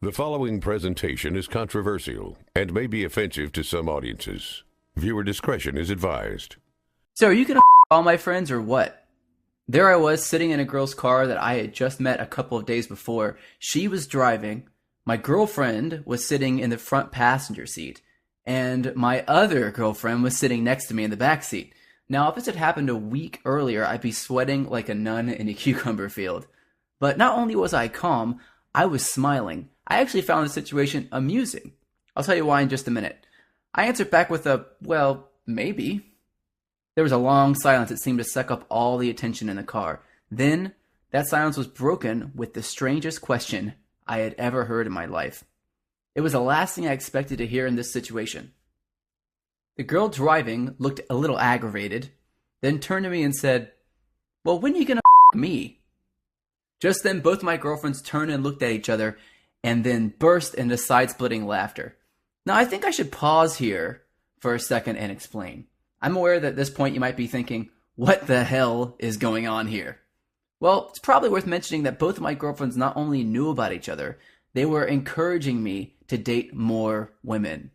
The following presentation is controversial and may be offensive to some audiences. Viewer discretion is advised. So are you gonna all my friends or what? There I was sitting in a girl's car that I had just met a couple of days before. She was driving. My girlfriend was sitting in the front passenger seat. And my other girlfriend was sitting next to me in the back seat. Now, if this had happened a week earlier, I'd be sweating like a nun in a cucumber field. But not only was I calm, I was smiling. I actually found the situation amusing. I'll tell you why in just a minute. I answered back with a, well, maybe. There was a long silence that seemed to suck up all the attention in the car. Then, that silence was broken with the strangest question I had ever heard in my life. It was the last thing I expected to hear in this situation. The girl driving looked a little aggravated, then turned to me and said, "Well, when are you gonna me?" Just then, both my girlfriends turned and looked at each other, and then burst into side-splitting laughter. Now, I think I should pause here for a second and explain. I'm aware that at this point you might be thinking, what the hell is going on here? Well, it's probably worth mentioning that both of my girlfriends not only knew about each other, they were encouraging me to date more women.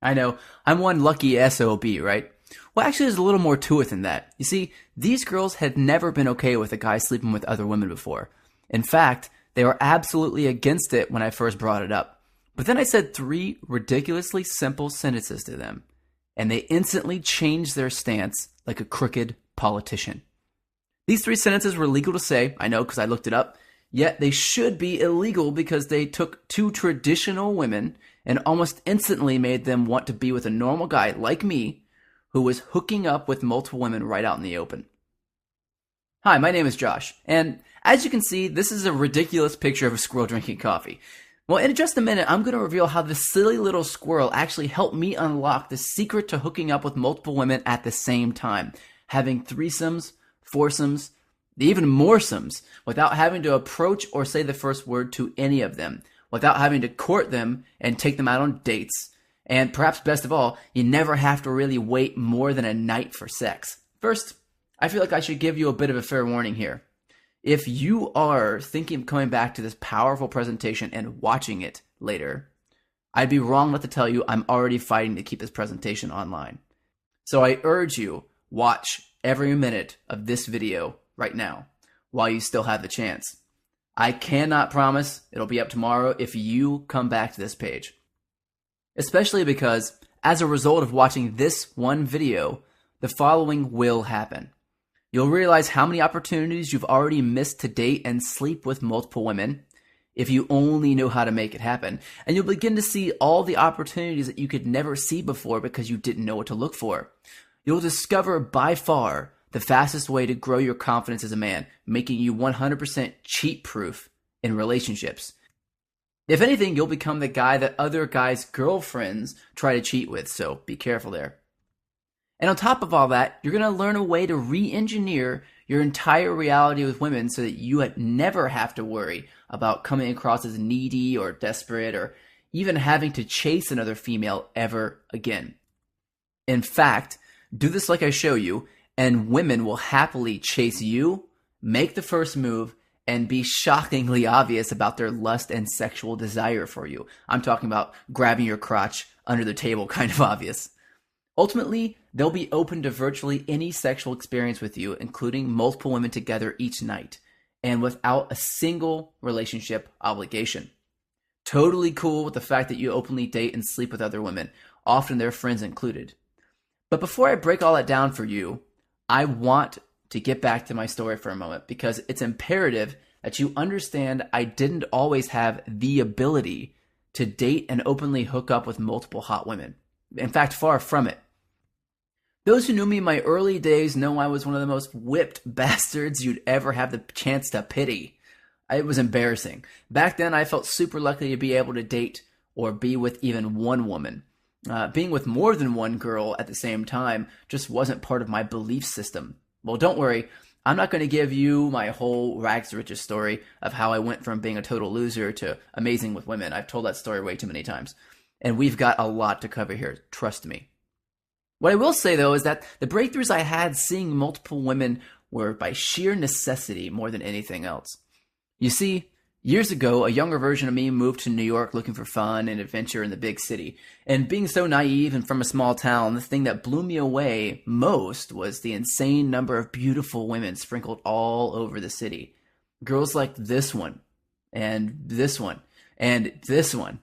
I know, I'm one lucky SOB, right? Well, actually, there's a little more to it than that. You see, these girls had never been okay with a guy sleeping with other women before. In fact, they were absolutely against it when I first brought it up. But then I said 3 ridiculously simple sentences to them, and they instantly changed their stance like a crooked politician. These 3 sentences were legal to say, I know because I looked it up, yet they should be illegal because they took 2 traditional women and almost instantly made them want to be with a normal guy like me who was hooking up with multiple women right out in the open. Hi, my name is Josh, and as you can see, this is a ridiculous picture of a squirrel drinking coffee. Well, in just a minute, I'm going to reveal how this silly little squirrel actually helped me unlock the secret to hooking up with multiple women at the same time, having threesomes, foursomes, even moresomes, without having to approach or say the first word to any of them, without having to court them and take them out on dates, and perhaps best of all, you never have to really wait more than a night for sex. First, I feel like I should give you a bit of a fair warning here. If you are thinking of coming back to this powerful presentation and watching it later, I'd be wrong not to tell you I'm already fighting to keep this presentation online. So I urge you, watch every minute of this video right now while you still have the chance. I cannot promise it'll be up tomorrow if you come back to this page. Especially because, as a result of watching this one video, the following will happen. You'll realize how many opportunities you've already missed to date and sleep with multiple women if you only knew how to make it happen. And you'll begin to see all the opportunities that you could never see before because you didn't know what to look for. You'll discover by far the fastest way to grow your confidence as a man, making you 100% cheat-proof in relationships. If anything, you'll become the guy that other guys' girlfriends try to cheat with, so be careful there. And on top of all that, you're going to learn a way to re-engineer your entire reality with women so that you never have to worry about coming across as needy or desperate or even having to chase another female ever again. In fact, do this like I show you, and women will happily chase you, make the first move, and be shockingly obvious about their lust and sexual desire for you. I'm talking about grabbing your crotch under the table kind of obvious. Ultimately, they'll be open to virtually any sexual experience with you, including multiple women together each night, and without a single relationship obligation. Totally cool with the fact that you openly date and sleep with other women, often their friends included. But before I break all that down for you, I want to get back to my story for a moment because it's imperative that you understand I didn't always have the ability to date and openly hook up with multiple hot women. In fact, far from it. Those who knew me in my early days know I was one of the most whipped bastards you'd ever have the chance to pity. It was embarrassing. Back then, I felt super lucky to be able to date or be with even one woman. Being with more than one girl at the same time just wasn't part of my belief system. Well, don't worry. I'm not going to give you my whole rags to riches story of how I went from being a total loser to amazing with women. I've told that story way too many times. And we've got a lot to cover here, trust me. What I will say, though, is that the breakthroughs I had seeing multiple women were by sheer necessity more than anything else. You see, Years ago, a younger version of me moved to New York looking for fun and adventure in the big city. And being so naive and from a small town, the thing that blew me away most was the insane number of beautiful women sprinkled all over the city. Girls like this one, and this one, and this one.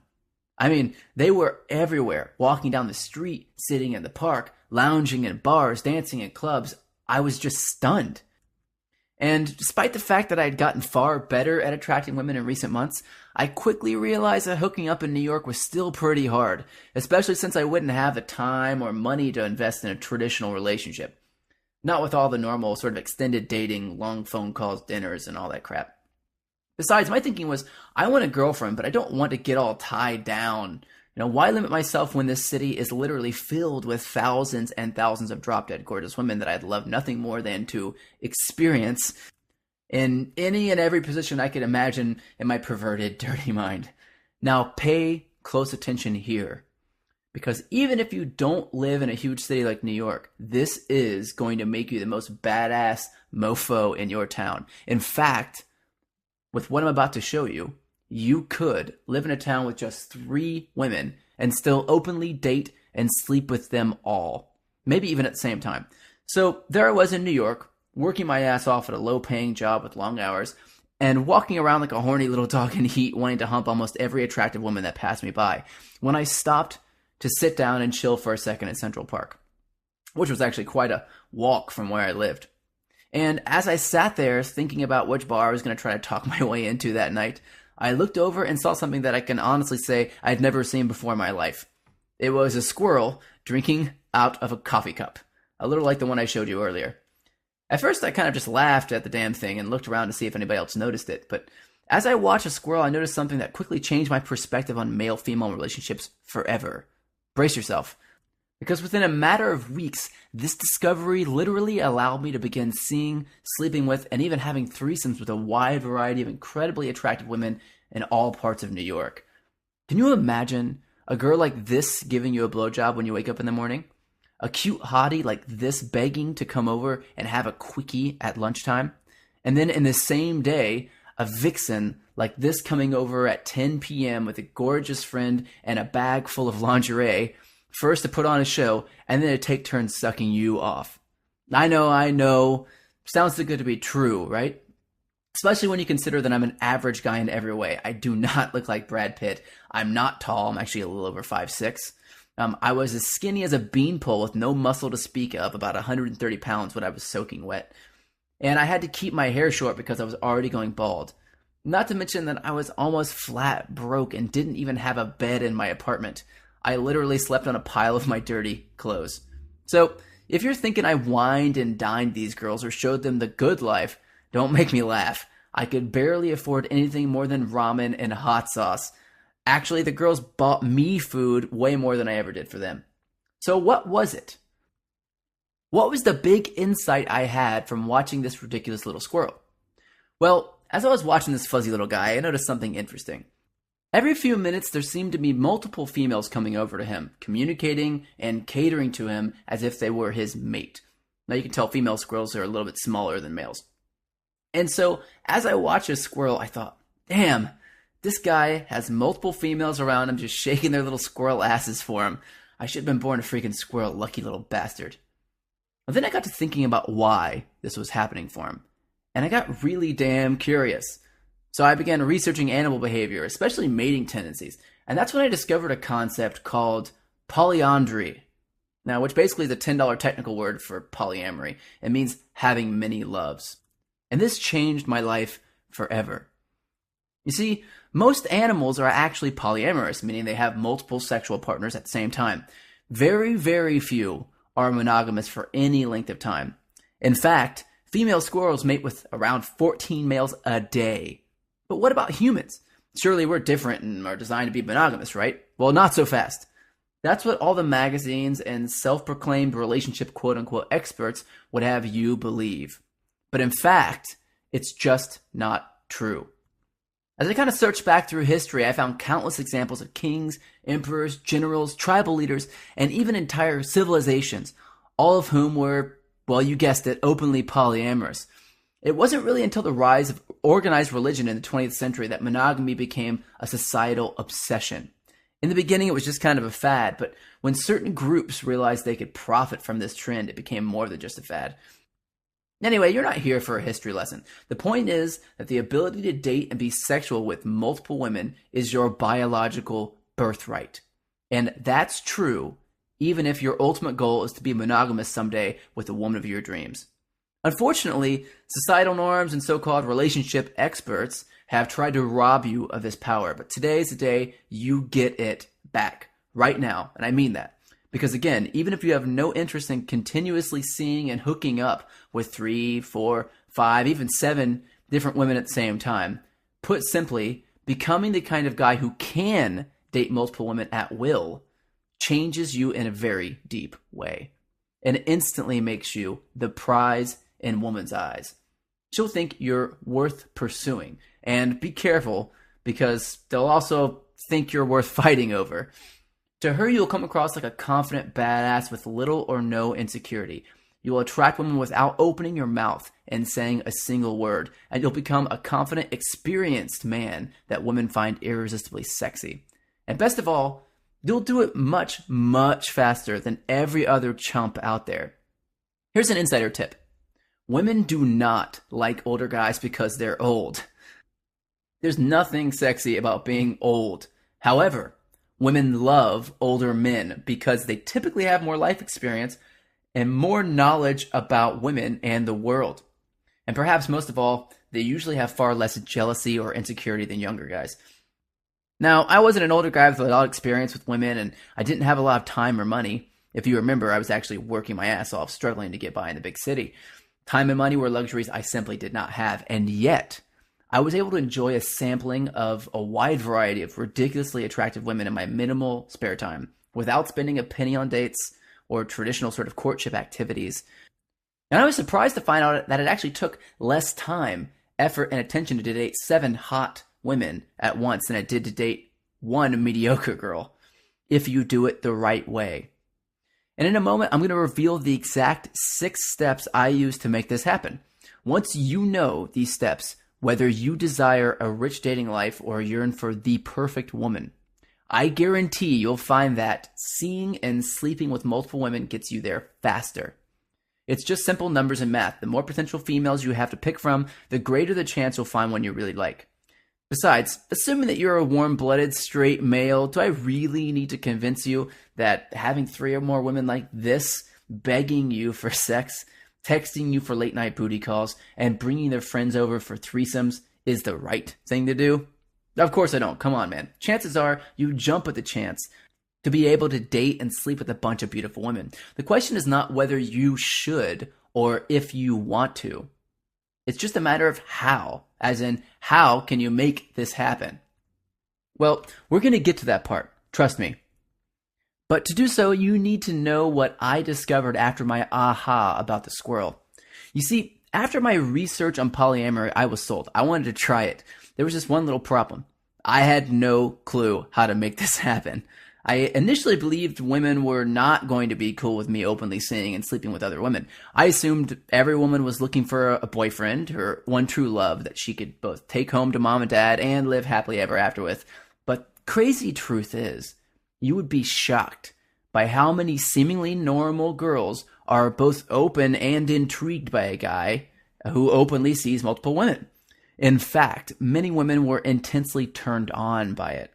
I mean, they were everywhere, walking down the street, sitting in the park, lounging in bars, dancing in clubs. I was just stunned. And despite the fact that I had gotten far better at attracting women in recent months, I quickly realized that hooking up in New York was still pretty hard, especially since I wouldn't have the time or money to invest in a traditional relationship. Not with all the normal sort of extended dating, long phone calls, dinners, and all that crap. Besides, my thinking was, I want a girlfriend, but I don't want to get all tied down. Why limit myself when this city is literally filled with thousands and thousands of drop-dead gorgeous women that I'd love nothing more than to experience in any and every position I could imagine in my perverted, dirty mind. Now, pay close attention here. Because even if you don't live in a huge city like New York, this is going to make you the most badass mofo in your town. In fact, with what I'm about to show you, you could live in a town with just 3 women and still openly date and sleep with them all. Maybe even at the same time. So there I was in New York, working my ass off at a low-paying job with long hours, and walking around like a horny little dog in heat, wanting to hump almost every attractive woman that passed me by, when I stopped to sit down and chill for a second at Central Park, which was actually quite a walk from where I lived. And as I sat there thinking about which bar I was going to try to talk my way into that night, I looked over and saw something that I can honestly say I'd never seen before in my life. It was a squirrel drinking out of a coffee cup, a little like the one I showed you earlier. At first, I kind of just laughed at the damn thing and looked around to see if anybody else noticed it, but as I watched a squirrel, I noticed something that quickly changed my perspective on male-female relationships forever. Brace yourself. Because within a matter of weeks, this discovery literally allowed me to begin seeing, sleeping with, and even having threesomes with a wide variety of incredibly attractive women in all parts of New York. Can you imagine a girl like this giving you a blowjob when you wake up in the morning? A cute hottie like this begging to come over and have a quickie at lunchtime? And then in the same day, a vixen like this coming over at 10 p.m. with a gorgeous friend and a bag full of lingerie, first to put on a show, and then to take turns sucking you off. I know. Sounds too good to be true, right? Especially when you consider that I'm an average guy in every way. I do not look like Brad Pitt. I'm not tall. I'm actually a little over 5'6". I was as skinny as a beanpole with no muscle to speak of, about 130 pounds when I was soaking wet. And I had to keep my hair short because I was already going bald. Not to mention that I was almost flat broke and didn't even have a bed in my apartment. I literally slept on a pile of my dirty clothes. So, if you're thinking I wined and dined these girls or showed them the good life, don't make me laugh. I could barely afford anything more than ramen and hot sauce. Actually, the girls bought me food way more than I ever did for them. So what was it? What was the big insight I had from watching this ridiculous little squirrel? Well, as I was watching this fuzzy little guy, I noticed something interesting. Every few minutes, there seemed to be multiple females coming over to him, communicating and catering to him as if they were his mate. Now, you can tell female squirrels are a little bit smaller than males. And so, as I watched this squirrel, I thought, damn, this guy has multiple females around him just shaking their little squirrel asses for him. I should have been born a freaking squirrel, lucky little bastard. And then I got to thinking about why this was happening for him. And I got really damn curious. So I began researching animal behavior, especially mating tendencies. And that's when I discovered a concept called polyandry. Now, which basically is a $10 technical word for polyamory. It means having many loves. And this changed my life forever. You see, most animals are actually polyamorous, meaning they have multiple sexual partners at the same time. Very, very few are monogamous for any length of time. In fact, female squirrels mate with around 14 males a day. But what about humans? Surely we're different and are designed to be monogamous, right? Well, not so fast. That's what all the magazines and self-proclaimed relationship quote-unquote experts would have you believe. But in fact, it's just not true. As I kind of searched back through history, I found countless examples of kings, emperors, generals, tribal leaders, and even entire civilizations, all of whom were, well, you guessed it, openly polyamorous. It wasn't really until the rise of organized religion in the 20th century that monogamy became a societal obsession. In the beginning, it was just kind of a fad, but when certain groups realized they could profit from this trend, it became more than just a fad. Anyway, you're not here for a history lesson. The point is that the ability to date and be sexual with multiple women is your biological birthright. And that's true even if your ultimate goal is to be monogamous someday with the woman of your dreams. Unfortunately, societal norms and so-called relationship experts have tried to rob you of this power, but today is the day you get it back. Right now, and I mean that. Because again, even if you have no interest in continuously seeing and hooking up with 3, 4, 5, even 7 different women at the same time, put simply, becoming the kind of guy who can date multiple women at will changes you in a very deep way and instantly makes you the prize in woman's eyes. She'll think you're worth pursuing. And be careful, because they'll also think you're worth fighting over. To her, you'll come across like a confident badass with little or no insecurity. You will attract women without opening your mouth and saying a single word, and you'll become a confident, experienced man that women find irresistibly sexy. And best of all, you'll do it much, much faster than every other chump out there. Here's an insider tip. Women do not like older guys because they're old. There's nothing sexy about being old. However, women love older men because they typically have more life experience and more knowledge about women and the world. And perhaps most of all, they usually have far less jealousy or insecurity than younger guys. Now, I wasn't an older guy with a lot of experience with women, and I didn't have a lot of time or money. If you remember, I was actually working my ass off, struggling to get by in the big city. Time and money were luxuries I simply did not have, and yet I was able to enjoy a sampling of a wide variety of ridiculously attractive women in my minimal spare time without spending a penny on dates or traditional sort of courtship activities. And I was surprised to find out that it actually took less time, effort, and attention to date 7 hot women at once than it did to date 1 mediocre girl, if you do it the right way. And in a moment, I'm going to reveal the exact 6 steps I use to make this happen. Once you know these steps, whether you desire a rich dating life or yearn for the perfect woman, I guarantee you'll find that seeing and sleeping with multiple women gets you there faster. It's just simple numbers and math. The more potential females you have to pick from, the greater the chance you'll find one you really like. Besides, assuming that you're a warm-blooded, straight male, do I really need to convince you that having 3 or more women like this begging you for sex, texting you for late-night booty calls, and bringing their friends over for threesomes is the right thing to do? Of course I don't. Come on, man. Chances are you jump at the chance to be able to date and sleep with a bunch of beautiful women. The question is not whether you should or if you want to. It's just a matter of how, as in, how can you make this happen? Well, we're going to get to that part. Trust me. But to do so, you need to know what I discovered after my aha about the squirrel. You see, after my research on polyamory, I was sold. I wanted to try it. There was just one little problem. I had no clue how to make this happen. I initially believed women were not going to be cool with me openly seeing and sleeping with other women. I assumed every woman was looking for a boyfriend, her one true love that she could both take home to mom and dad and live happily ever after with. But crazy truth is, you would be shocked by how many seemingly normal girls are both open and intrigued by a guy who openly sees multiple women. In fact, many women were intensely turned on by it.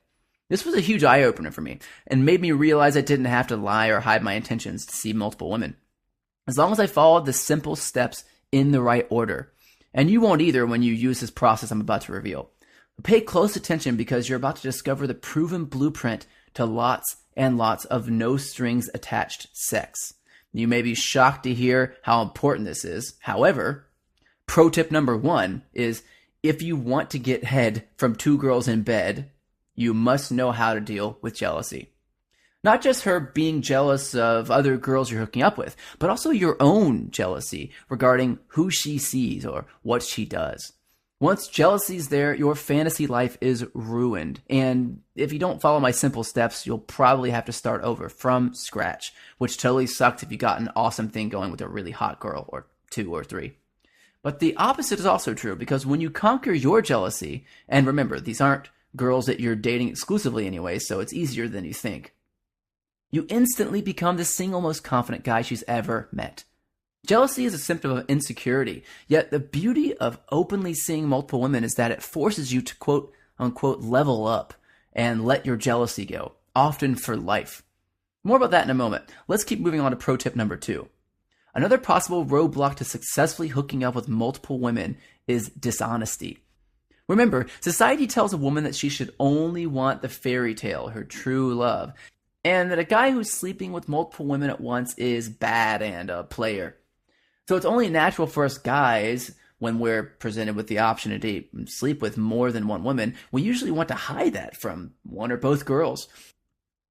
This was a huge eye-opener for me and made me realize I didn't have to lie or hide my intentions to see multiple women. As long as I followed the simple steps in the right order. And you won't either when you use this process I'm about to reveal. But pay close attention because you're about to discover the proven blueprint to lots and lots of no-strings-attached sex. You may be shocked to hear how important this is. However, pro tip number 1 is if you want to get head from 2 girls in bed, you must know how to deal with jealousy. Not just her being jealous of other girls you're hooking up with, but also your own jealousy regarding who she sees or what she does. Once jealousy's there, your fantasy life is ruined. And if you don't follow my simple steps, you'll probably have to start over from scratch, which totally sucks if you got an awesome thing going with a really hot girl or 2 or 3. But the opposite is also true, because when you conquer your jealousy, and remember, these aren't girls that you're dating exclusively anyway, so it's easier than you think, you instantly become the single most confident guy she's ever met. Jealousy is a symptom of insecurity, yet the beauty of openly seeing multiple women is that it forces you to quote unquote level up and let your jealousy go, often for life. More about that in a moment. Let's keep moving on to pro tip number 2. Another possible roadblock to successfully hooking up with multiple women is dishonesty. Remember, society tells a woman that she should only want the fairy tale, her true love, and that a guy who's sleeping with multiple women at once is bad and a player. So it's only natural for us guys, when we're presented with the option to date and sleep with more than one woman, we usually want to hide that from one or both girls.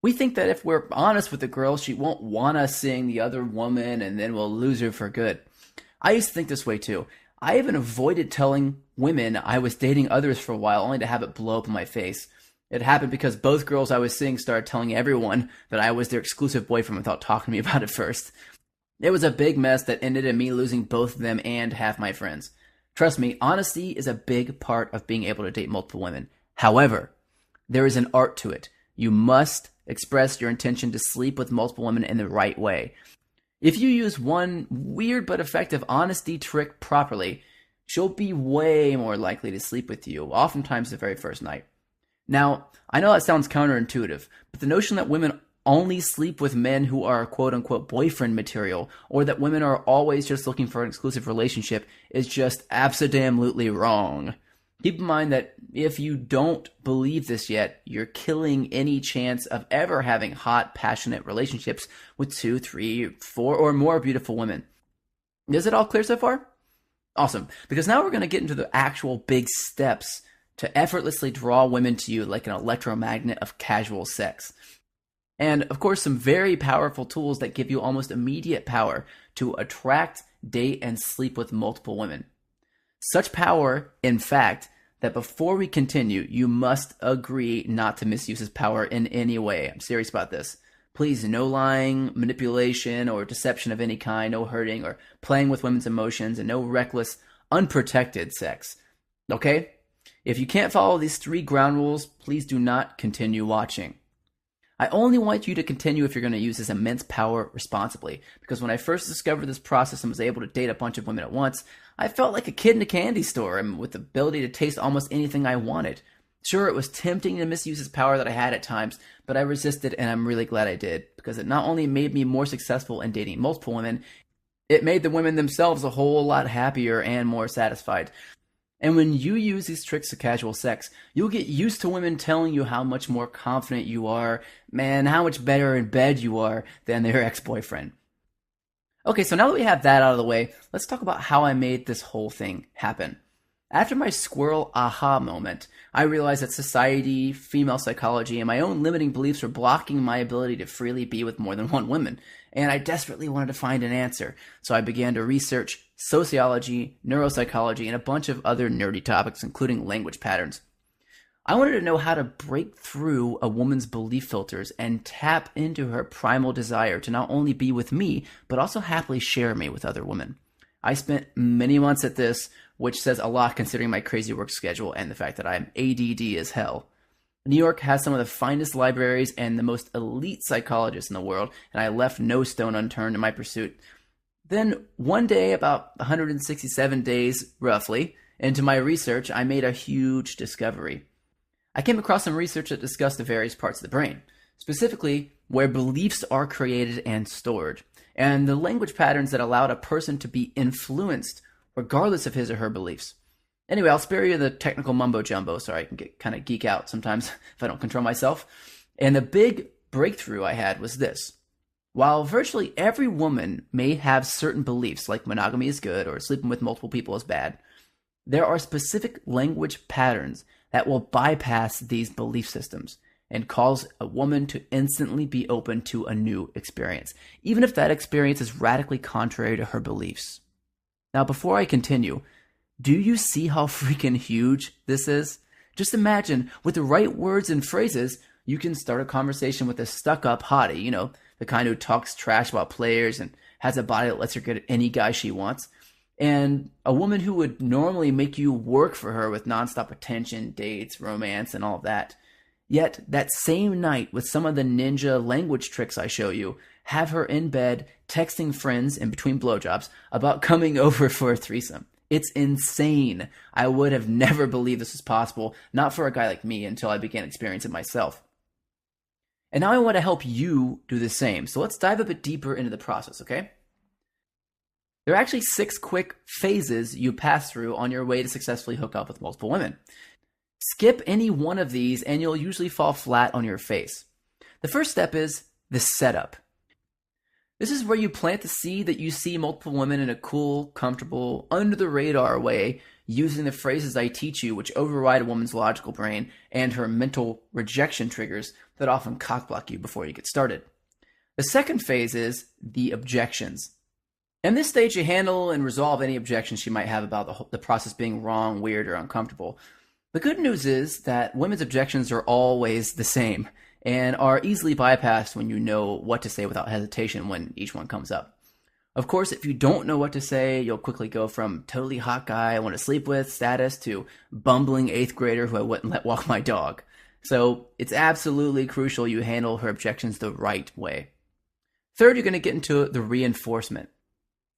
We think that if we're honest with the girl, she won't want us seeing the other woman and then we'll lose her for good. I used to think this way too. I even avoided telling women I was dating others for a while, only to have it blow up in my face. It happened because both girls I was seeing started telling everyone that I was their exclusive boyfriend without talking to me about it first. It was a big mess that ended in me losing both of them and half my friends. Trust me, honesty is a big part of being able to date multiple women. However, there is an art to it. You must express your intention to sleep with multiple women in the right way. If you use one weird but effective honesty trick properly, she'll be way more likely to sleep with you, oftentimes the very first night. Now, I know that sounds counterintuitive, but the notion that women only sleep with men who are quote-unquote boyfriend material, or that women are always just looking for an exclusive relationship, is just abso-damn-lutely wrong. Keep in mind that if you don't believe this yet, you're killing any chance of ever having hot, passionate relationships with 2, 3, 4, or more beautiful women. Is it all clear so far? Awesome, because now we're going to get into the actual big steps to effortlessly draw women to you like an electromagnet of casual sex. And of course, some very powerful tools that give you almost immediate power to attract, date, and sleep with multiple women. Such power, in fact, that before we continue, you must agree not to misuse his power in any way. I'm serious about this. Please, no lying, manipulation, or deception of any kind, no hurting or playing with women's emotions, and no reckless, unprotected sex. Okay? If you can't follow these 3 ground rules, please do not continue watching. I only want you to continue if you're going to use this immense power responsibly, because when I first discovered this process and was able to date a bunch of women at once, I felt like a kid in a candy store and with the ability to taste almost anything I wanted. Sure, it was tempting to misuse this power that I had at times, but I resisted, and I'm really glad I did, because it not only made me more successful in dating multiple women, it made the women themselves a whole lot happier and more satisfied. And when you use these tricks of casual sex, you'll get used to women telling you how much more confident you are, man, how much better in bed you are than their ex-boyfriend. Okay, so now that we have that out of the way, let's talk about how I made this whole thing happen. After my squirrel aha moment, I realized that society, female psychology, and my own limiting beliefs were blocking my ability to freely be with more than one woman, and I desperately wanted to find an answer. So I began to research sociology, neuropsychology, and a bunch of other nerdy topics, including language patterns. I wanted to know how to break through a woman's belief filters and tap into her primal desire to not only be with me, but also happily share me with other women. I spent many months at this, which says a lot considering my crazy work schedule and the fact that I'm ADD as hell. New York has some of the finest libraries and the most elite psychologists in the world, and I left no stone unturned in my pursuit. Then one day, about 167 days roughly, into my research, I made a huge discovery. I came across some research that discussed the various parts of the brain, specifically where beliefs are created and stored, and the language patterns that allowed a person to be influenced regardless of his or her beliefs. Anyway, I'll spare you the technical mumbo jumbo so I can get kind of geek out sometimes if I don't control myself. And the big breakthrough I had was this. While virtually every woman may have certain beliefs like monogamy is good or sleeping with multiple people is bad, there are specific language patterns that will bypass these belief systems and cause a woman to instantly be open to a new experience, even if that experience is radically contrary to her beliefs. Now, before I continue, do you see how freaking huge this is? Just imagine, with the right words and phrases, you can start a conversation with a stuck-up hottie, the kind who talks trash about players and has a body that lets her get any guy she wants. And a woman who would normally make you work for her with nonstop attention, dates, romance, and all of that. Yet that same night, with some of the ninja language tricks I show you, have her in bed texting friends in between blowjobs about coming over for a threesome. It's insane. I would have never believed this was possible, not for a guy like me, until I began experiencing it myself. And now I want to help you do the same. So let's dive a bit deeper into the process, okay? There are actually 6 quick phases you pass through on your way to successfully hook up with multiple women. Skip any one of these and you'll usually fall flat on your face. The first step is the setup. This is where you plant the seed that you see multiple women in a cool, comfortable, under the radar way, using the phrases I teach you, which override a woman's logical brain and her mental rejection triggers that often cockblock you before you get started. The second phase is the objections. In this stage, you handle and resolve any objections she might have about the process being wrong, weird, or uncomfortable. The good news is that women's objections are always the same and are easily bypassed when you know what to say without hesitation when each one comes up. Of course, if you don't know what to say, you'll quickly go from totally hot guy I want to sleep with status to bumbling 8th grader who I wouldn't let walk my dog. So it's absolutely crucial you handle her objections the right way. Third, you're going to get into the reinforcement.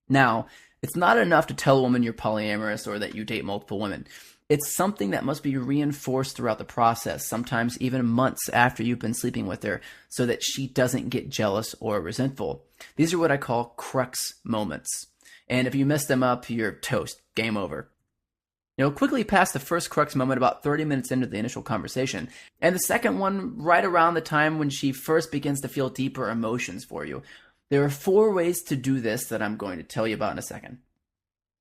Now, it's not enough to tell a woman you're polyamorous or that you date multiple women. It's something that must be reinforced throughout the process, sometimes even months after you've been sleeping with her, so that she doesn't get jealous or resentful. These are what I call crux moments. And if you mess them up, you're toast. Game over. You'll quickly pass the first crux moment about 30 minutes into the initial conversation, and the second one right around the time when she first begins to feel deeper emotions for you. There are 4 ways to do this that I'm going to tell you about in a second.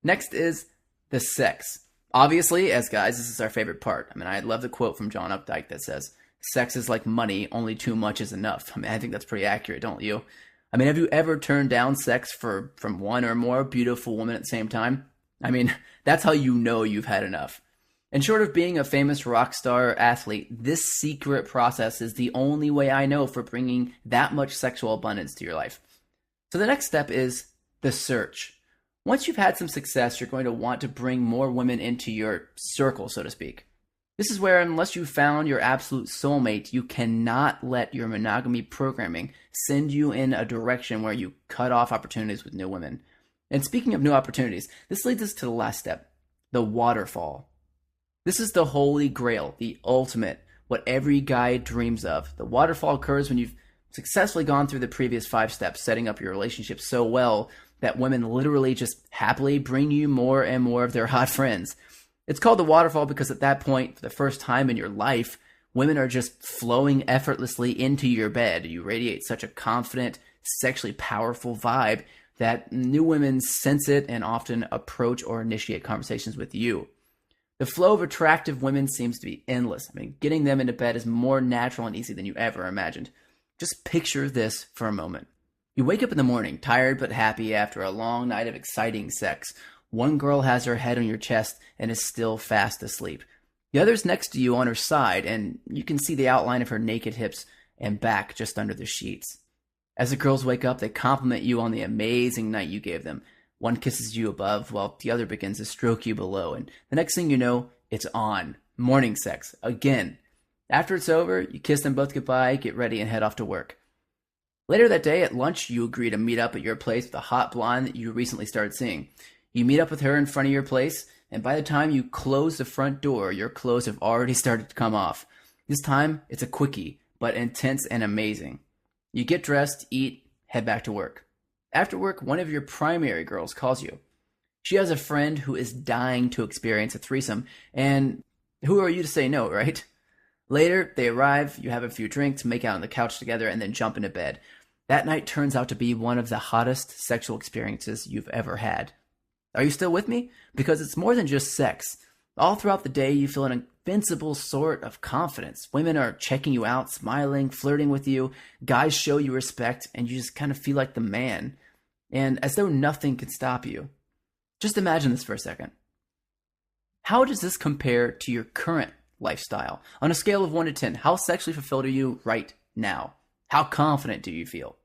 Next is the sex. Obviously, as guys, this is our favorite part. I mean, I love the quote from John Updike that says, "Sex is like money, only too much is enough." I mean, I think that's pretty accurate, don't you? I mean, have you ever turned down sex from one or more beautiful women at the same time? I mean, that's how you know you've had enough. And short of being a famous rock star athlete, this secret process is the only way I know for bringing that much sexual abundance to your life. So the next step is the search. Once you've had some success, you're going to want to bring more women into your circle, so to speak. This is where, unless you found your absolute soulmate, you cannot let your monogamy programming send you in a direction where you cut off opportunities with new women. And speaking of new opportunities, this leads us to the last step, the waterfall. This is the holy grail, the ultimate, what every guy dreams of. The waterfall occurs when you've successfully gone through the previous 5 steps, setting up your relationship so well that women literally just happily bring you more and more of their hot friends. It's called the waterfall because at that point, for the first time in your life, women are just flowing effortlessly into your bed. You radiate such a confident, sexually powerful vibe that new women sense it and often approach or initiate conversations with you. The flow of attractive women seems to be endless. I mean, getting them into bed is more natural and easy than you ever imagined. Just picture this for a moment. You wake up in the morning, tired but happy after a long night of exciting sex. One girl has her head on your chest and is still fast asleep. The other's next to you on her side, and you can see the outline of her naked hips and back just under the sheets. As the girls wake up, they compliment you on the amazing night you gave them. One kisses you above while the other begins to stroke you below, and the next thing you know, it's on. Morning sex, again. After it's over, you kiss them both goodbye, get ready, and head off to work. Later that day at lunch, you agree to meet up at your place with a hot blonde that you recently started seeing. You meet up with her in front of your place, and by the time you close the front door, your clothes have already started to come off. This time, it's a quickie, but intense and amazing. You get dressed, eat, head back to work. After work, one of your primary girls calls you. She has a friend who is dying to experience a threesome, and who are you to say no, right? Later, they arrive, you have a few drinks, make out on the couch together, and then jump into bed. That night turns out to be one of the hottest sexual experiences you've ever had. Are you still with me? Because it's more than just sex. All throughout the day, you feel an invincible sort of confidence. Women are checking you out, smiling, flirting with you. Guys show you respect, and you just kind of feel like the man. And as though nothing can stop you. Just imagine this for a second. How does this compare to your current lifestyle? On a scale of 1 to 10, how sexually fulfilled are you right now? How confident do you feel?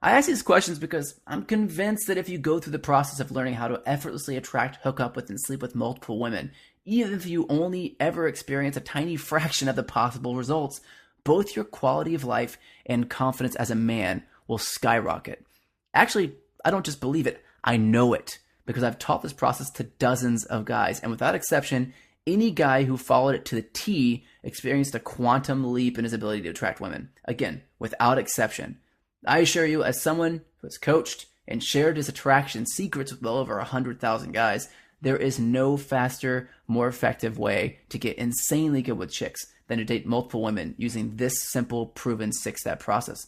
I ask these questions because I'm convinced that if you go through the process of learning how to effortlessly attract, hook up with, and sleep with multiple women, even if you only ever experience a tiny fraction of the possible results, both your quality of life and confidence as a man will skyrocket. Actually, I don't just believe it, I know it, because I've taught this process to dozens of guys, and without exception, any guy who followed it to the T experienced a quantum leap in his ability to attract women. Again, without exception. I assure you, as someone who has coached and shared his attraction secrets with well over 100,000 guys, there is no faster, more effective way to get insanely good with chicks than to date multiple women using this simple, proven 6-step process.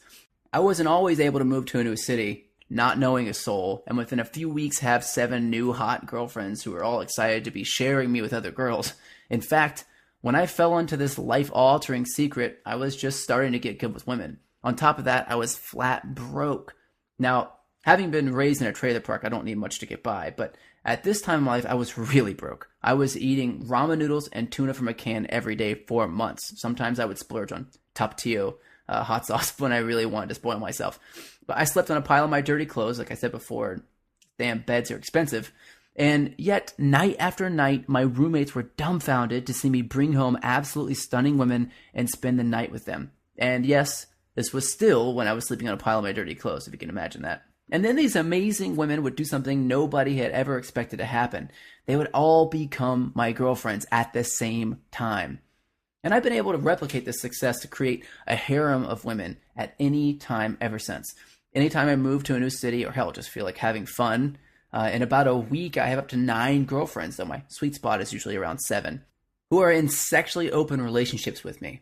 I wasn't always able to move to a new city, not knowing a soul, and within a few weeks have 7 new hot girlfriends who were all excited to be sharing me with other girls. In fact, when I fell into this life-altering secret, I was just starting to get good with women. On top of that, I was flat broke. Now, having been raised in a trailer park, I don't need much to get by, but at this time in life, I was really broke. I was eating ramen noodles and tuna from a can every day for months. Sometimes I would splurge on Tapatio hot sauce when I really wanted to spoil myself. But I slept on a pile of my dirty clothes, like I said before. Damn beds are expensive. And yet, night after night, my roommates were dumbfounded to see me bring home absolutely stunning women and spend the night with them. And yes, this was still when I was sleeping on a pile of my dirty clothes, if you can imagine that. And then these amazing women would do something nobody had ever expected to happen. They would all become my girlfriends at the same time. And I've been able to replicate this success to create a harem of women at any time ever since. Anytime I move to a new city, or hell, just feel like having fun, in about a week I have up to 9 girlfriends, though my sweet spot is usually around 7, who are in sexually open relationships with me.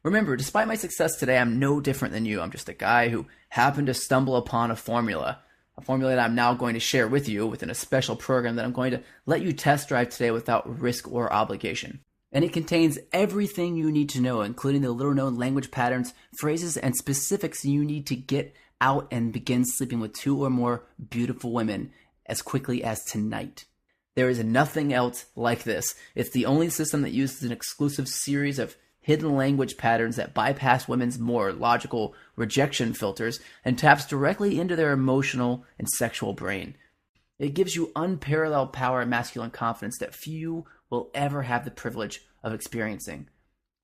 Remember, despite my success today, I'm no different than you. I'm just a guy who happened to stumble upon a formula that I'm now going to share with you within a special program that I'm going to let you test drive today without risk or obligation. And it contains everything you need to know, including the little-known language patterns, phrases, and specifics you need to get out and begin sleeping with 2 or more beautiful women as quickly as tonight. There is nothing else like this. It's the only system that uses an exclusive series of hidden language patterns that bypass women's more logical rejection filters and taps directly into their emotional and sexual brain. It gives you unparalleled power and masculine confidence that few will ever have the privilege of experiencing.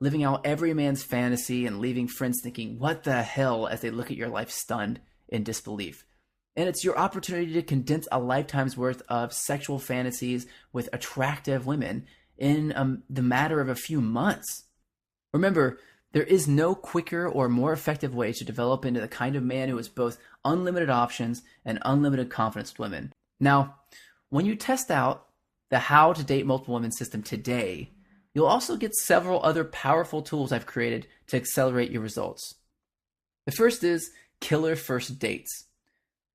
Living out every man's fantasy and leaving friends thinking, what the hell, as they look at your life stunned in disbelief. And it's your opportunity to condense a lifetime's worth of sexual fantasies with attractive women in the matter of a few months. Remember, there is no quicker or more effective way to develop into the kind of man who has both unlimited options and unlimited confidence with women. Now, when you test out the How to Date Multiple Women system today, you'll also get several other powerful tools I've created to accelerate your results. The first is Killer First Dates.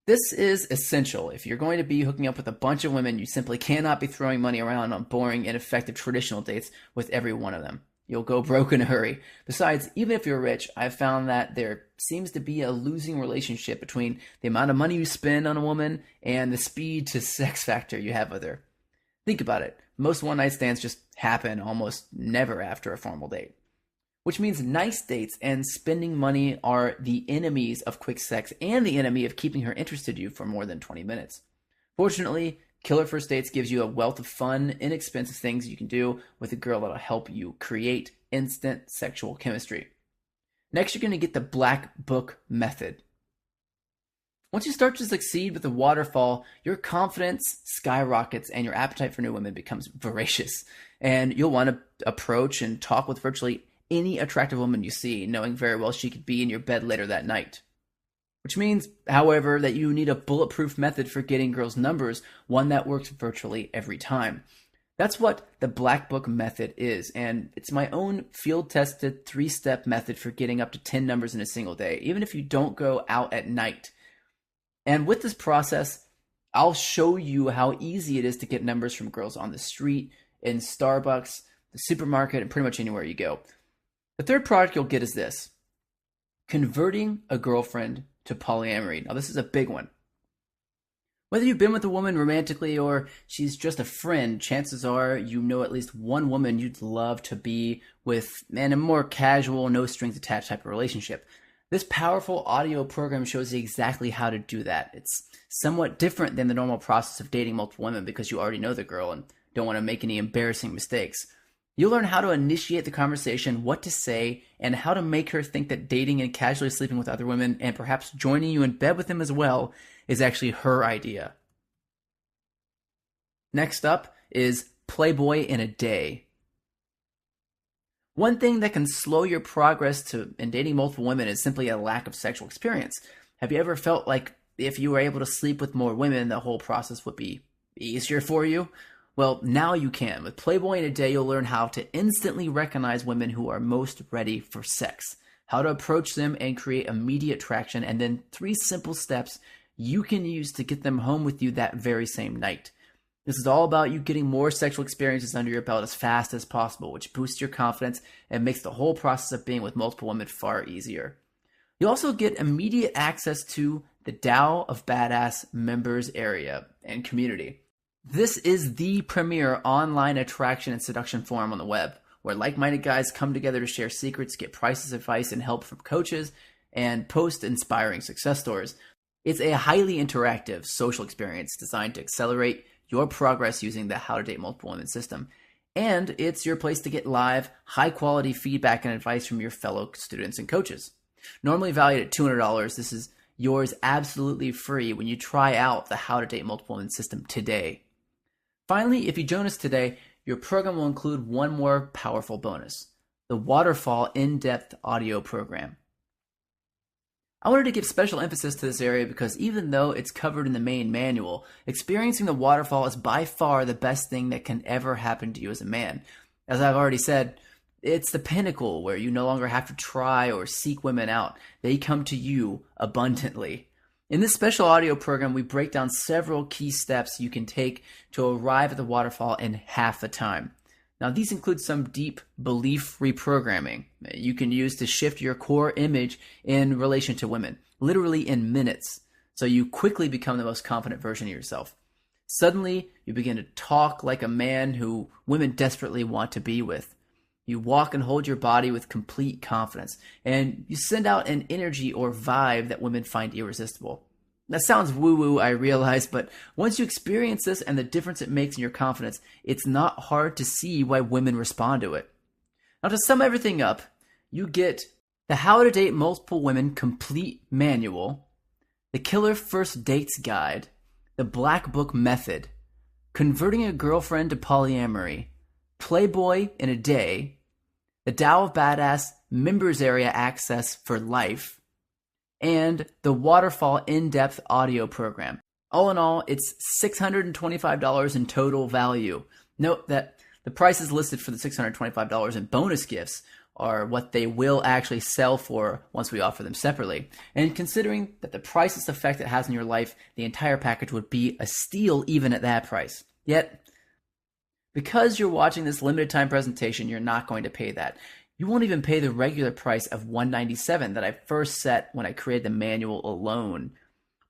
This is essential. If you're going to be hooking up with a bunch of women, you simply cannot be throwing money around on boring, ineffective traditional dates with every one of them. You'll go broke in a hurry. Besides, even if you're rich, I've found that there seems to be a losing relationship between the amount of money you spend on a woman and the speed to sex factor you have with her. Think about it. Most one-night stands just happen almost never after a formal date. Which means nice dates and spending money are the enemies of quick sex and the enemy of keeping her interested in you for more than 20 minutes. Fortunately, Killer First Dates gives you a wealth of fun, inexpensive things you can do with a girl that'll help you create instant sexual chemistry. Next, you're going to get the Black Book Method. Once you start to succeed with the waterfall, your confidence skyrockets and your appetite for new women becomes voracious. And you'll want to approach and talk with virtually any attractive woman you see, knowing very well she could be in your bed later that night. Which means, however, that you need a bulletproof method for getting girls' numbers, one that works virtually every time. That's what the Black Book Method is, and it's my own field-tested 3-step method for getting up to 10 numbers in a single day, even if you don't go out at night. And with this process, I'll show you how easy it is to get numbers from girls on the street, in Starbucks, the supermarket, and pretty much anywhere you go. The third product you'll get is this: converting a girlfriend to polyamory. Now, this is a big one. Whether you've been with a woman romantically or she's just a friend, chances are you know at least one woman you'd love to be with in a more casual, no strings attached type of relationship. This powerful audio program shows you exactly how to do that. It's somewhat different than the normal process of dating multiple women because you already know the girl and don't want to make any embarrassing mistakes. You'll learn how to initiate the conversation, what to say, and how to make her think that dating and casually sleeping with other women and perhaps joining you in bed with them as well is actually her idea. Next up is Playboy in a Day. One thing that can slow your progress in dating multiple women is simply a lack of sexual experience. Have you ever felt like if you were able to sleep with more women, the whole process would be easier for you? Well, now you can. With Playboy in a Day, you'll learn how to instantly recognize women who are most ready for sex, how to approach them and create immediate traction, and then 3 simple steps you can use to get them home with you that very same night. This is all about you getting more sexual experiences under your belt as fast as possible, which boosts your confidence and makes the whole process of being with multiple women far easier. You'll also get immediate access to the Tao of Badass members area and community. This is the premier online attraction and seduction forum on the web, where like-minded guys come together to share secrets, get prices, advice, and help from coaches, and post inspiring success stories. It's a highly interactive social experience designed to accelerate your progress using the How to Date Multiple Women system. And it's your place to get live, high-quality feedback and advice from your fellow students and coaches. Normally valued at $200, this is yours absolutely free when you try out the How to Date Multiple Women system today. Finally, if you join us today, your program will include one more powerful bonus, the Waterfall In-Depth Audio Program. I wanted to give special emphasis to this area because even though it's covered in the main manual, experiencing the waterfall is by far the best thing that can ever happen to you as a man. As I've already said, it's the pinnacle where you no longer have to try or seek women out. They come to you abundantly. In this special audio program, we break down several key steps you can take to arrive at the waterfall in half the time. Now, these include some deep belief reprogramming you can use to shift your core image in relation to women, literally in minutes, so you quickly become the most confident version of yourself. Suddenly, you begin to talk like a man who women desperately want to be with. You walk and hold your body with complete confidence, and you send out an energy or vibe that women find irresistible. That sounds woo-woo, I realize, but once you experience this and the difference it makes in your confidence, it's not hard to see why women respond to it. Now, to sum everything up, you get the How to Date Multiple Women Complete Manual, the Killer First Dates Guide, the Black Book Method, Converting a Girlfriend to Polyamory, Playboy in a Day, the Tao of Badass Members Area Access for Life, and the Waterfall In-Depth Audio Program. All in all, it's $625 in total value. Note that the prices listed for the $625 in bonus gifts are what they will actually sell for once we offer them separately. And considering that the priceless effect it has in your life, the entire package would be a steal even at that price. Yet, because you're watching this limited time presentation, you're not going to pay that. You won't even pay the regular price of $197 that I first set when I created the manual alone.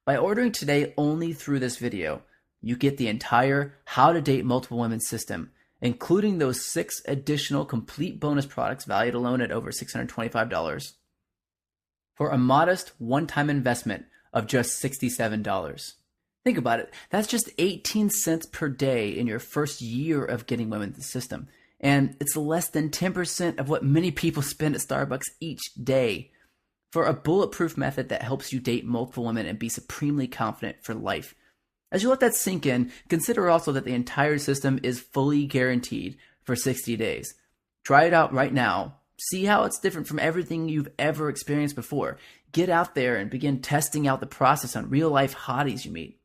By ordering today only through this video, you get the entire How to Date Multiple Women system, including those 6 additional complete bonus products valued alone at over $625, for a modest one-time investment of just $67. Think about it. That's just 18 cents per day in your first year of getting women in the system. And it's less than 10% of what many people spend at Starbucks each day. For a bulletproof method that helps you date multiple women and be supremely confident for life. As you let that sink in, consider also that the entire system is fully guaranteed for 60 days. Try it out right now. See how it's different from everything you've ever experienced before. Get out there and begin testing out the process on real-life hotties you meet.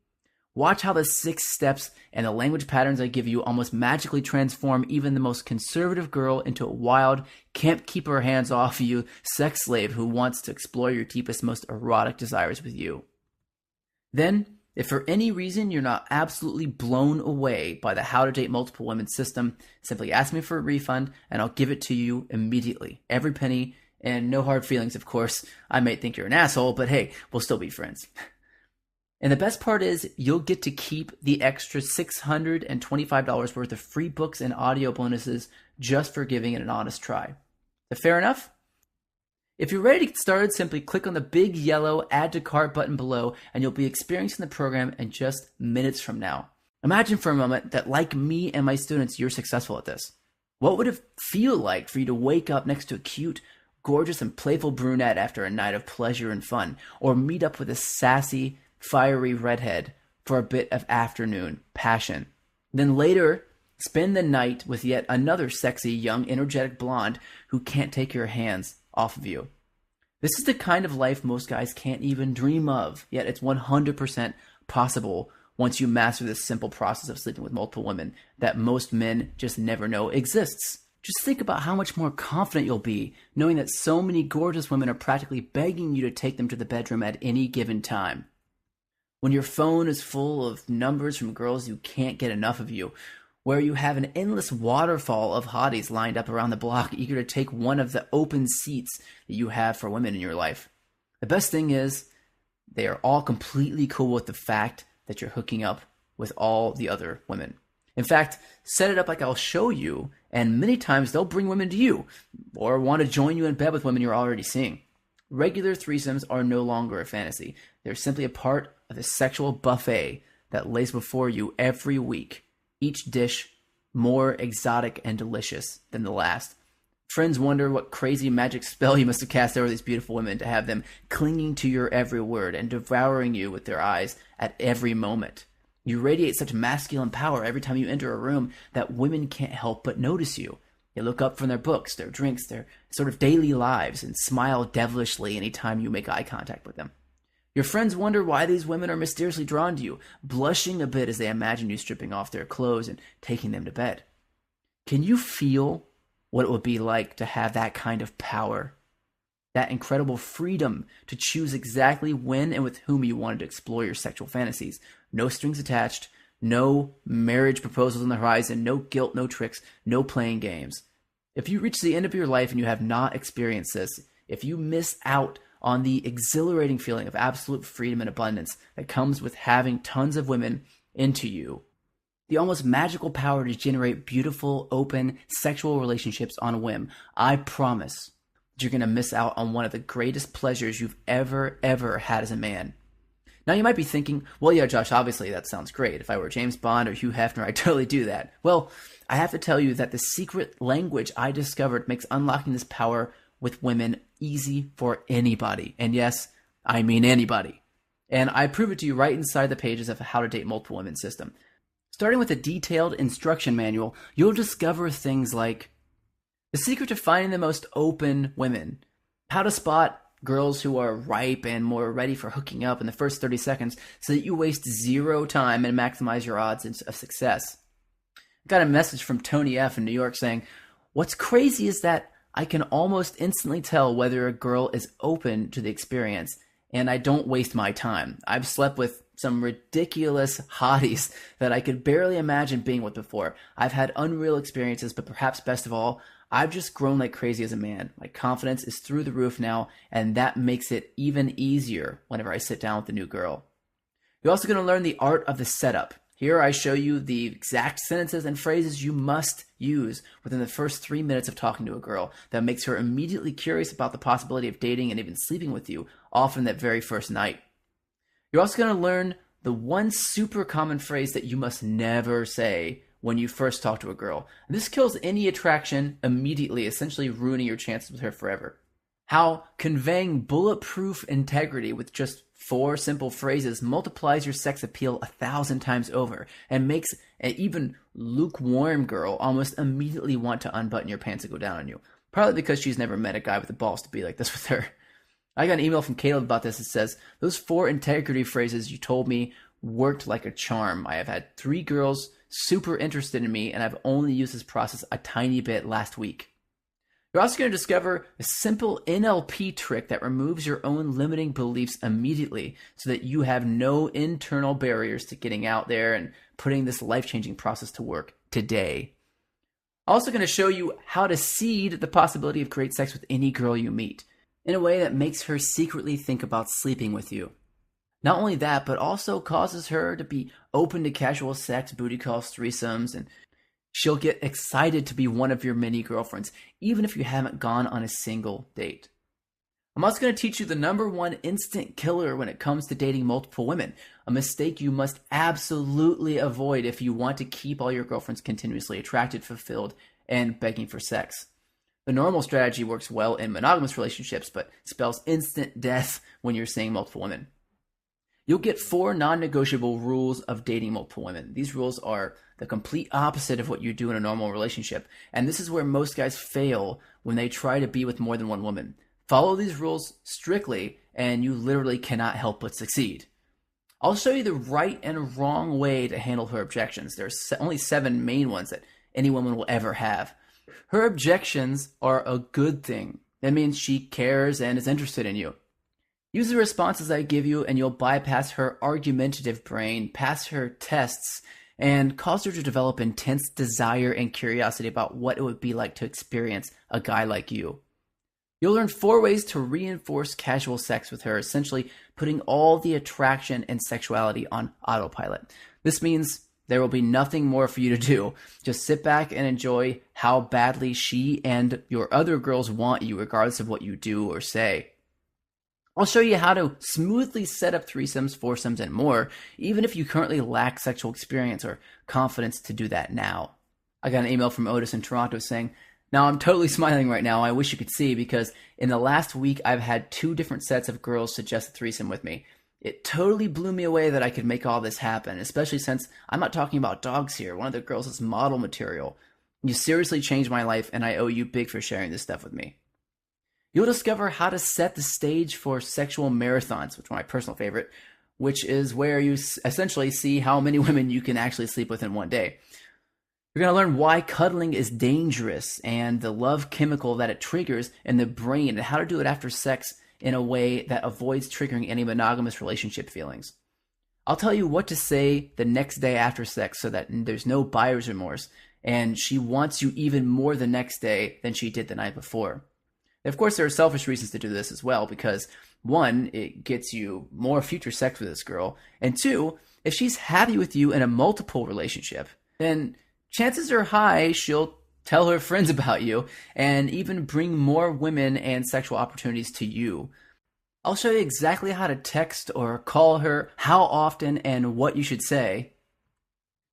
Watch how the 6 steps and the language patterns I give you almost magically transform even the most conservative girl into a wild, can't keep her hands off you sex slave who wants to explore your deepest, most erotic desires with you. Then, if for any reason you're not absolutely blown away by the How to Date Multiple Women system, simply ask me for a refund and I'll give it to you immediately. Every penny, and no hard feelings, of course. I might think you're an asshole, but hey, we'll still be friends. And the best part is you'll get to keep the extra $625 worth of free books and audio bonuses just for giving it an honest try. So fair enough? If you're ready to get started, simply click on the big yellow Add to Cart button below, and you'll be experiencing the program in just minutes from now. Imagine for a moment that, like me and my students, you're successful at this. What would it feel like for you to wake up next to a cute, gorgeous, and playful brunette after a night of pleasure and fun, or meet up with a sassy, fiery redhead for a bit of afternoon passion? Then later, spend the night with yet another sexy, young, energetic blonde who can't take your hands off of you. This is the kind of life most guys can't even dream of, yet it's 100% possible once you master this simple process of sleeping with multiple women that most men just never know exists. Just think about how much more confident you'll be knowing that so many gorgeous women are practically begging you to take them to the bedroom at any given time. When your phone is full of numbers from girls who can't get enough of you, where you have an endless waterfall of hotties lined up around the block eager to take one of the open seats that you have for women in your life. The best thing is, they are all completely cool with the fact that you're hooking up with all the other women. In fact, set it up like I'll show you, and many times they'll bring women to you, or want to join you in bed with women you're already seeing. Regular threesomes are no longer a fantasy. They're simply a part of the sexual buffet that lays before you every week, each dish more exotic and delicious than the last. Friends wonder what crazy magic spell you must have cast over these beautiful women to have them clinging to your every word and devouring you with their eyes at every moment. You radiate such masculine power every time you enter a room that women can't help but notice you. They look up from their books, their drinks, their sort of daily lives, and smile devilishly anytime you make eye contact with them. Your friends wonder why these women are mysteriously drawn to you, blushing a bit as they imagine you stripping off their clothes and taking them to bed. Can you feel what it would be like to have that kind of power? That incredible freedom to choose exactly when and with whom you wanted to explore your sexual fantasies. No strings attached, no marriage proposals on the horizon, no guilt, no tricks, no playing games. If you reach the end of your life and you have not experienced this, if you miss out on the exhilarating feeling of absolute freedom and abundance that comes with having tons of women into you, the almost magical power to generate beautiful, open, sexual relationships on a whim, I promise you're going to miss out on one of the greatest pleasures you've ever had as a man. Now you might be thinking, well, yeah, Josh, obviously that sounds great. If I were James Bond or Hugh Hefner, I'd totally do that. Well, I have to tell you that the secret language I discovered makes unlocking this power with women easy for anybody. And yes, I mean anybody. And I prove it to you right inside the pages of How to Date Multiple Women system. Starting with a detailed instruction manual, you'll discover things like the secret to finding the most open women, how to spot girls who are ripe and more ready for hooking up in the first 30 seconds so that you waste zero time and maximize your odds of success. I got a message from Tony F. in New York saying, what's crazy is that I can almost instantly tell whether a girl is open to the experience, and I don't waste my time. I've slept with some ridiculous hotties that I could barely imagine being with before. I've had unreal experiences, but perhaps best of all, I've just grown like crazy as a man. My confidence is through the roof now, and that makes it even easier whenever I sit down with a new girl. You're also going to learn the art of the setup. Here I show you the exact sentences and phrases you must use within the first 3 minutes of talking to a girl that makes her immediately curious about the possibility of dating and even sleeping with you, often that very first night. You're also going to learn the one super common phrase that you must never say when you first talk to a girl. And this kills any attraction immediately, essentially ruining your chances with her forever. How conveying bulletproof integrity with just 4 simple phrases multiplies your sex appeal 1,000 times over and makes an even lukewarm girl almost immediately want to unbutton your pants and go down on you. Probably because she's never met a guy with the balls to be like this with her. I got an email from Caleb about this that says, those 4 integrity phrases you told me worked like a charm. I have had 3 girls super interested in me, and I've only used this process a tiny bit last week. You're also going to discover a simple NLP trick that removes your own limiting beliefs immediately so that you have no internal barriers to getting out there and putting this life-changing process to work today. Also going to show you how to seed the possibility of great sex with any girl you meet in a way that makes her secretly think about sleeping with you. Not only that, but also causes her to be open to casual sex, booty calls, threesomes, and she'll get excited to be one of your many girlfriends, even if you haven't gone on a single date. I'm also going to teach you the number one instant killer when it comes to dating multiple women, a mistake you must absolutely avoid if you want to keep all your girlfriends continuously attracted, fulfilled, and begging for sex. The normal strategy works well in monogamous relationships, but spells instant death when you're seeing multiple women. You'll get 4 non-negotiable rules of dating multiple women. These rules are the complete opposite of what you do in a normal relationship, and this is where most guys fail when they try to be with more than one woman. Follow these rules strictly, and you literally cannot help but succeed. I'll show you the right and wrong way to handle her objections. There's only 7 main ones that any woman will ever have. Her objections are a good thing. That means she cares and is interested in you. Use the responses I give you, and you'll bypass her argumentative brain, pass her tests, and cause her to develop intense desire and curiosity about what it would be like to experience a guy like you. You'll learn 4 ways to reinforce casual sex with her, essentially putting all the attraction and sexuality on autopilot. This means there will be nothing more for you to do. Just sit back and enjoy how badly she and your other girls want you, regardless of what you do or say. I'll show you how to smoothly set up threesomes, foursomes, and more, even if you currently lack sexual experience or confidence to do that now. I got an email from Otis in Toronto saying, "Now I'm totally smiling right now. I wish you could see, because in the last week I've had 2 different sets of girls suggest a threesome with me. It totally blew me away that I could make all this happen, especially since I'm not talking about dogs here. One of the girls is model material. You seriously changed my life, and I owe you big for sharing this stuff with me." You'll discover how to set the stage for sexual marathons, which are my personal favorite, which is where you essentially see how many women you can actually sleep with in one day. You're going to learn why cuddling is dangerous and the love chemical that it triggers in the brain, and how to do it after sex in a way that avoids triggering any monogamous relationship feelings. I'll tell you what to say the next day after sex so that there's no buyer's remorse, and she wants you even more the next day than she did the night before. Of course, there are selfish reasons to do this as well, because 1, it gets you more future sex with this girl, and 2, if she's happy with you in a multiple relationship, then chances are high she'll tell her friends about you and even bring more women and sexual opportunities to you. I'll show you exactly how to text or call her, how often, and what you should say.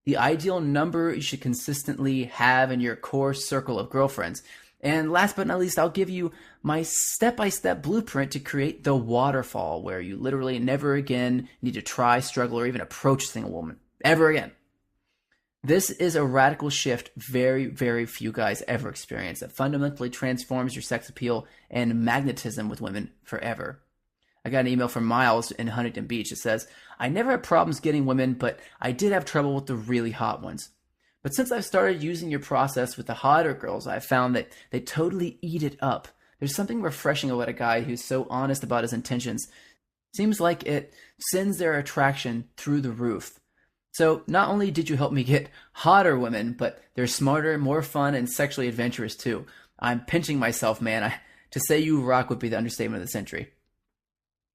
The ideal number you should consistently have in your core circle of girlfriends. And last but not least, I'll give you my step-by-step blueprint to create the waterfall, where you literally never again need to try, struggle, or even approach a single woman. Ever again. This is a radical shift very, very few guys ever experience that fundamentally transforms your sex appeal and magnetism with women forever. I got an email from Miles in Huntington Beach that says, "I never had problems getting women, but I did have trouble with the really hot ones. But since I've started using your process with the hotter girls, I've found that they totally eat it up. There's something refreshing about a guy who's so honest about his intentions. Seems like it sends their attraction through the roof. So not only did you help me get hotter women, but they're smarter, more fun, and sexually adventurous too. I'm pinching myself, man. To say you rock would be the understatement of the century."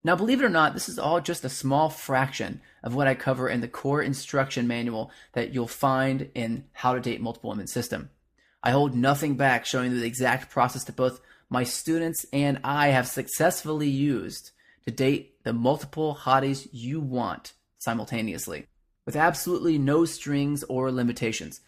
Now, believe it or not, this is all just a small fraction of what I cover in the core instruction manual that you'll find in How to Date Multiple Women system. I hold nothing back, showing you the exact process that both my students and I have successfully used to date the multiple hotties you want simultaneously, with absolutely no strings or limitations.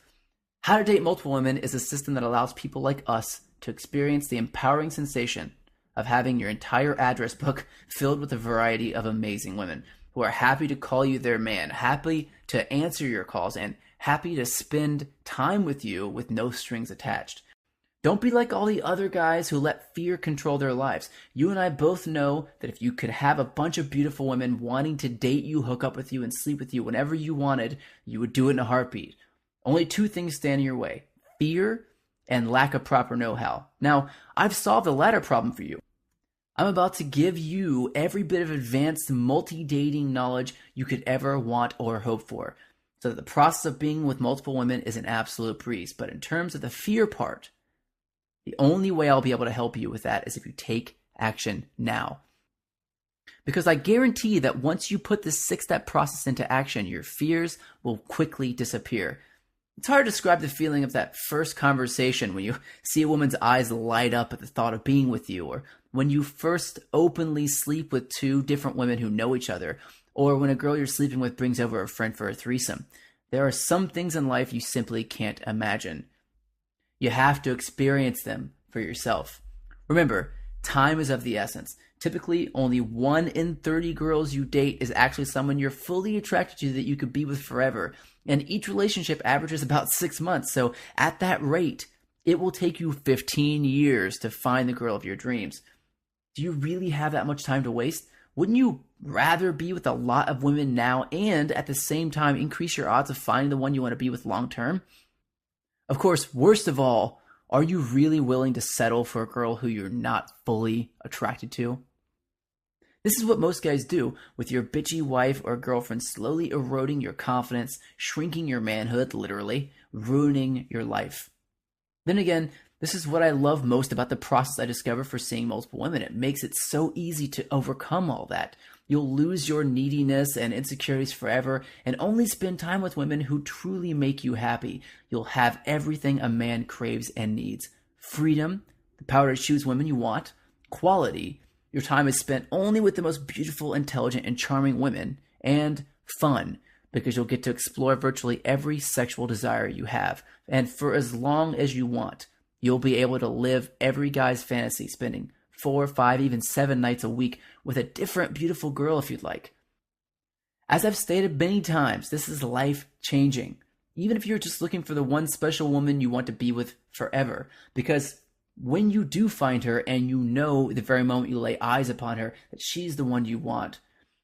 How to Date Multiple Women is a system that allows people like us to experience the empowering sensation of having your entire address book filled with a variety of amazing women who are happy to call you their man, happy to answer your calls, and happy to spend time with you with no strings attached. Don't be like all the other guys who let fear control their lives. You and I both know that if you could have a bunch of beautiful women wanting to date you, hook up with you, and sleep with you whenever you wanted, you would do it in a heartbeat. Only 2 things stand in your way: fear and lack of proper know-how. Now, I've solved the latter problem for you. I'm about to give you every bit of advanced multi-dating knowledge you could ever want or hope for, so that the process of being with multiple women is an absolute breeze. But in terms of the fear part, the only way I'll be able to help you with that is if you take action now. Because I guarantee that once you put this 6-step process into action, your fears will quickly disappear. It's hard to describe the feeling of that first conversation when you see a woman's eyes light up at the thought of being with you, or when you first openly sleep with two different women who know each other, or when a girl you're sleeping with brings over a friend for a threesome. There are some things in life you simply can't imagine. You have to experience them for yourself. Remember, time is of the essence. Typically, only 1 in 30 girls you date is actually someone you're fully attracted to that you could be with forever. And each relationship averages about 6 months. So at that rate, it will take you 15 years to find the girl of your dreams. Do you really have that much time to waste? Wouldn't you rather be with a lot of women now and at the same time increase your odds of finding the one you want to be with long term? Of course, worst of all, are you really willing to settle for a girl who you're not fully attracted to? This is what most guys do, with your bitchy wife or girlfriend slowly eroding your confidence, shrinking your manhood, literally, ruining your life. Then again, this is what I love most about the process I discovered for seeing multiple women. It makes it so easy to overcome all that. You'll lose your neediness and insecurities forever and only spend time with women who truly make you happy. You'll have everything a man craves and needs. Freedom, the power to choose women you want, quality, your time is spent only with the most beautiful, intelligent, and charming women, and fun, because you'll get to explore virtually every sexual desire you have. And for as long as you want, you'll be able to live every guy's fantasy, spending 4, 5, even 7 nights a week with a different beautiful girl if you'd like. As I've stated many times, this is life-changing, even if you're just looking for the one special woman you want to be with forever, because when you do find her and you know the very moment you lay eyes upon her that she's the one you want,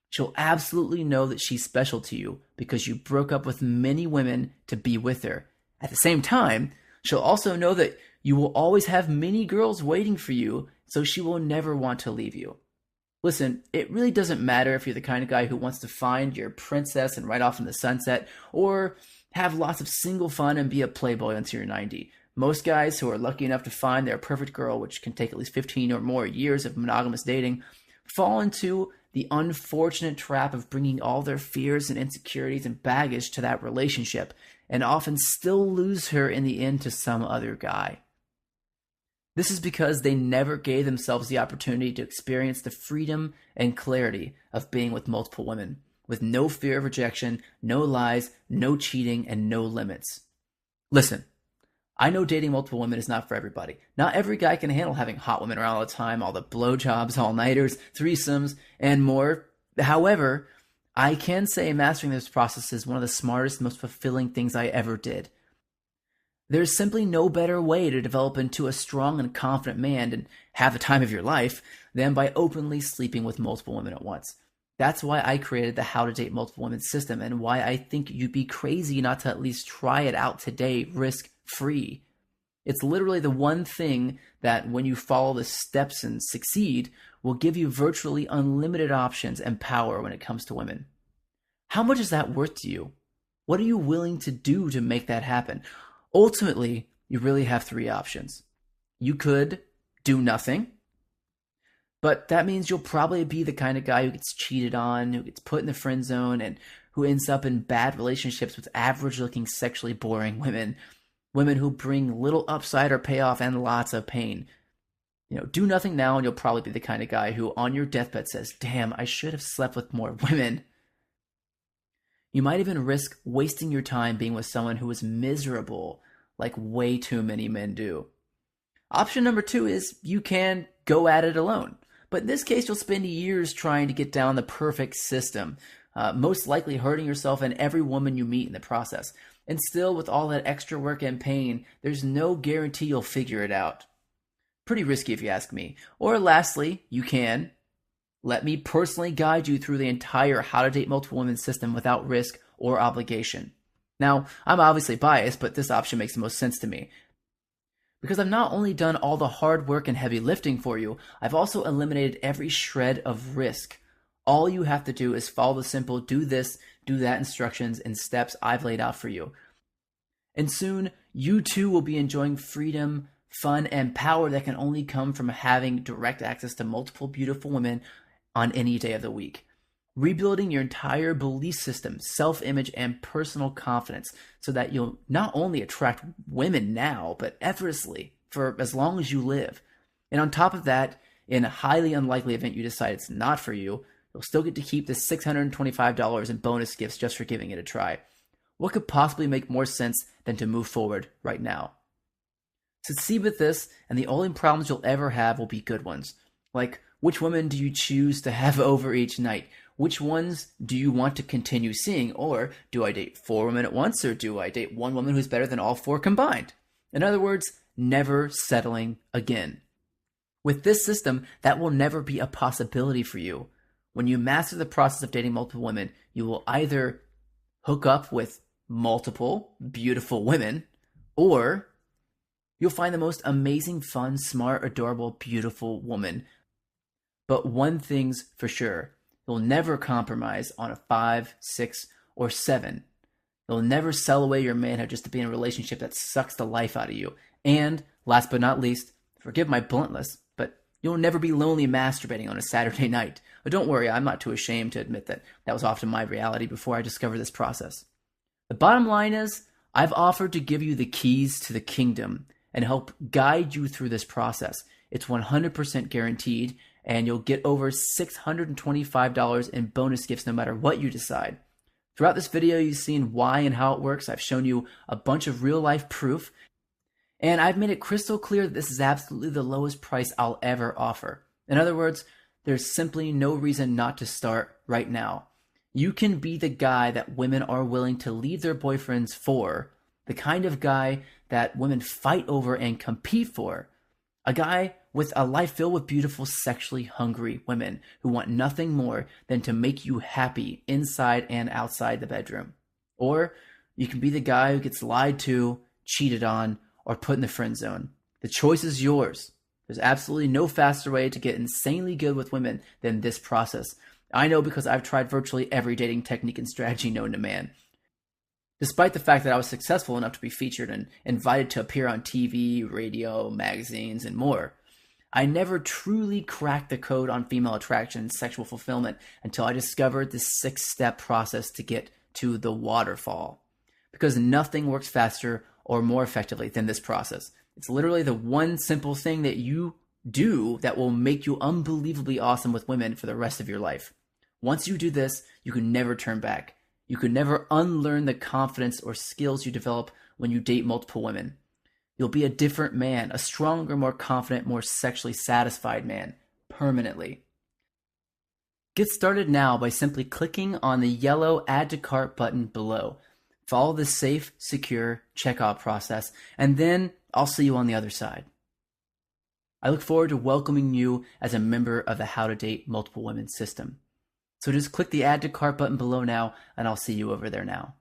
she'll absolutely know that she's special to you because you broke up with many women to be with her. At the same time, she'll also know that you will always have many girls waiting for you, so she will never want to leave you. Listen, it really doesn't matter if you're the kind of guy who wants to find your princess and ride off in the sunset, or have lots of single fun and be a playboy until you're 90. Most guys who are lucky enough to find their perfect girl, which can take at least 15 or more years of monogamous dating, fall into the unfortunate trap of bringing all their fears and insecurities and baggage to that relationship, and often still lose her in the end to some other guy. This is because they never gave themselves the opportunity to experience the freedom and clarity of being with multiple women, with no fear of rejection, no lies, no cheating, and no limits. Listen, I know dating multiple women is not for everybody. Not every guy can handle having hot women around all the time, all the blowjobs, all-nighters, threesomes, and more. However, I can say mastering this process is one of the smartest, most fulfilling things I ever did. There's simply no better way to develop into a strong and confident man and have the time of your life than by openly sleeping with multiple women at once. That's why I created the How to Date Multiple Women system, and why I think you'd be crazy not to at least try it out today, risk-free. It's literally the one thing that, when you follow the steps and succeed, will give you virtually unlimited options and power when it comes to women. How much is that worth to you? What are you willing to do to make that happen? Ultimately, you really have 3 options. You could do nothing, but that means you'll probably be the kind of guy who gets cheated on, who gets put in the friend zone, and who ends up in bad relationships with average-looking, sexually boring women. Women who bring little upside or payoff and lots of pain. Do nothing now and you'll probably be the kind of guy who on your deathbed says, "Damn, I should have slept with more women." You might even risk wasting your time being with someone who is miserable, like way too many men do. Option number 2 is you can go at it alone. But in this case, you'll spend years trying to get down the perfect system, most likely hurting yourself and every woman you meet in the process. And still, with all that extra work and pain, there's no guarantee you'll figure it out. Pretty risky if you ask me. Or lastly, you can let me personally guide you through the entire How to Date Multiple Women system without risk or obligation. Now, I'm obviously biased, but this option makes the most sense to me. Because I've not only done all the hard work and heavy lifting for you, I've also eliminated every shred of risk. All you have to do is follow the simple do this, do that instructions and steps I've laid out for you. And soon, you too will be enjoying freedom, fun, and power that can only come from having direct access to multiple beautiful women on any day of the week. rebuilding your entire belief system, self-image, and personal confidence so that you'll not only attract women now, but effortlessly for as long as you live. And on top of that, in a highly unlikely event you decide it's not for you, you'll still get to keep the $625 in bonus gifts just for giving it a try. What could possibly make more sense than to move forward right now? Succeed with this, and the only problems you'll ever have will be good ones. Like, which women do you choose to have over each night? Which ones do you want to continue seeing? Or do I date 4 women at once, or do I date one woman who's better than all 4 combined? In other words, never settling again. With this system, that will never be a possibility for you. When you master the process of dating multiple women, you will either hook up with multiple beautiful women, or you'll find the most amazing, fun, smart, adorable, beautiful woman. But one thing's for sure, you'll never compromise on a 5, 6, or 7. You'll never sell away your manhood just to be in a relationship that sucks the life out of you. And last but not least, forgive my bluntness, but you'll never be lonely masturbating on a Saturday night. But don't worry, I'm not too ashamed to admit that that was often my reality before I discovered this process. The bottom line is, I've offered to give you the keys to the kingdom and help guide you through this process. It's 100% guaranteed, and you'll get over $625 in bonus gifts no matter what you decide. Throughout this video, you've seen why and how it works. I've shown you a bunch of real-life proof, and I've made it crystal clear that this is absolutely the lowest price I'll ever offer. In other words, there's simply no reason not to start right now. You can be the guy that women are willing to leave their boyfriends for, the kind of guy that women fight over and compete for, a guy with a life filled with beautiful, sexually hungry women who want nothing more than to make you happy inside and outside the bedroom. Or you can be the guy who gets lied to, cheated on, or put in the friend zone. The choice is yours. There's absolutely no faster way to get insanely good with women than this process. I know because I've tried virtually every dating technique and strategy known to man. Despite the fact that I was successful enough to be featured and invited to appear on TV, radio, magazines, and more, I never truly cracked the code on female attraction and sexual fulfillment until I discovered this 6-step process to get to the waterfall. Because nothing works faster or more effectively than this process. It's literally the one simple thing that you do that will make you unbelievably awesome with women for the rest of your life. Once you do this, you can never turn back. You can never unlearn the confidence or skills you develop when you date multiple women. You'll be a different man, a stronger, more confident, more sexually satisfied man, permanently. Get started now by simply clicking on the yellow Add to Cart button below. Follow the safe, secure checkout process, and then I'll see you on the other side. I look forward to welcoming you as a member of the How to Date Multiple Women system. So just click the Add to Cart button below now, and I'll see you over there now.